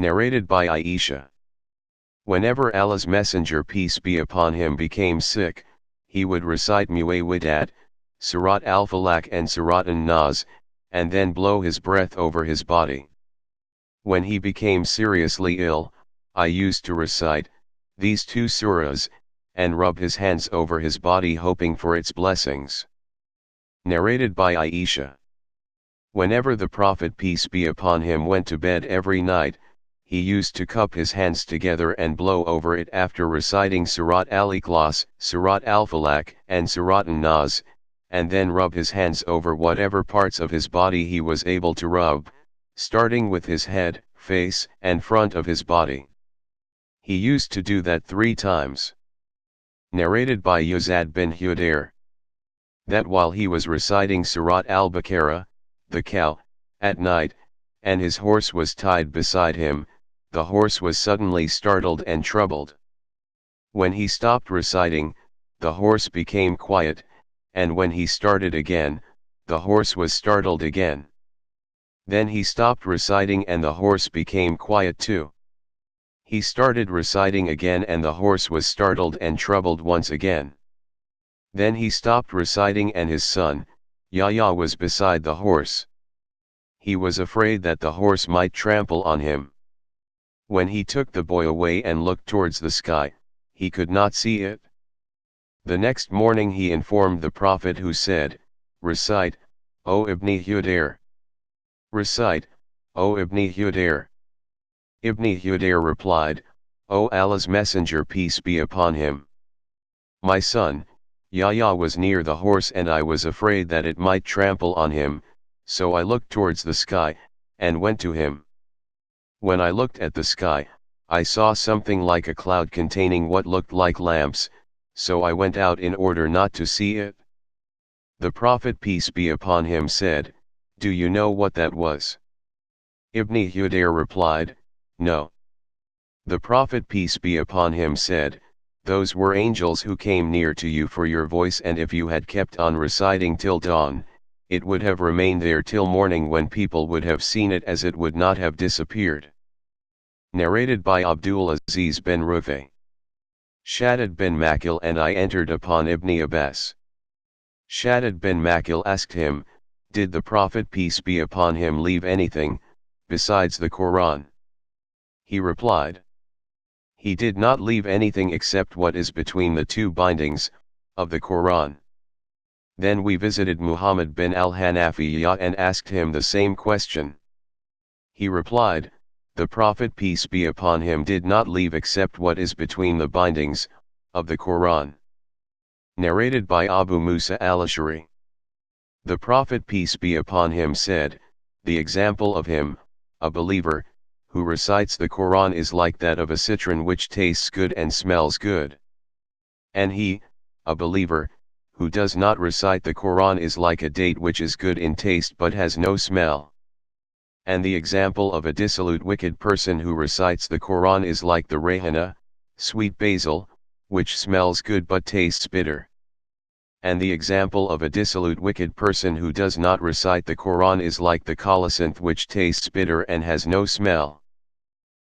Narrated by Aisha. Whenever Allah's Messenger peace be upon him became sick, he would recite Muawwidat, Surat al-Falaq and Surat an-Nas, and then blow his breath over his body. When he became seriously ill, I used to recite these two surahs, and rub his hands over his body hoping for its blessings. Narrated by Aisha. Whenever the Prophet peace be upon him went to bed every night, he used to cup his hands together and blow over it after reciting Surat al-Ikhlas, Surat al-Falaq and Surat an-Nas, and then rub his hands over whatever parts of his body he was able to rub, starting with his head, face and front of his body. He used to do that 3 times. Narrated by Yazid bin Hudair. That while he was reciting Surat al-Baqarah, the cow, at night, and his horse was tied beside him, the horse was suddenly startled and troubled. When he stopped reciting, the horse became quiet, and when he started again, the horse was startled again. Then he stopped reciting and the horse became quiet too. He started reciting again and the horse was startled and troubled once again. Then he stopped reciting and his son, Yahya, was beside the horse. He was afraid that the horse might trample on him. When he took the boy away and looked towards the sky, he could not see it. The next morning he informed the Prophet, who said, "Recite, O Ibn Hudair. Recite, O Ibn Hudair." Ibn Hudair replied, "O Allah's Messenger peace be upon him. My son, Yahya, was near the horse and I was afraid that it might trample on him, so I looked towards the sky, and went to him. When I looked at the sky, I saw something like a cloud containing what looked like lamps, so I went out in order not to see it." The Prophet peace be upon him said, "Do you know what that was?" Ibn Hudair replied, "No." The Prophet peace be upon him said, "Those were angels who came near to you for your voice, and if you had kept on reciting till dawn, it would have remained there till morning, when people would have seen it as it would not have disappeared." Narrated by Abdul Aziz bin Rufay. Shaddad bin Makil and I entered upon Ibn Abbas. Shaddad bin Makil asked him, "Did the Prophet peace be upon him leave anything, besides the Qur'an?" He replied, "He did not leave anything except what is between the 2 bindings, of the Qur'an." Then we visited Muhammad bin al-Hanafiyyah and asked him the same question. He replied, "The Prophet peace be upon him did not leave except what is between the bindings, of the Qur'an." Narrated by Abu Musa al-Ash'ari. The Prophet peace be upon him said, "The example of him, a believer, who recites the Qur'an is like that of a citron which tastes good and smells good. And he, a believer, who does not recite the Qur'an is like a date which is good in taste but has no smell. And the example of a dissolute wicked person who recites the Qur'an is like the rayhana, sweet basil, which smells good but tastes bitter. And the example of a dissolute wicked person who does not recite the Qur'an is like the colocynth which tastes bitter and has no smell."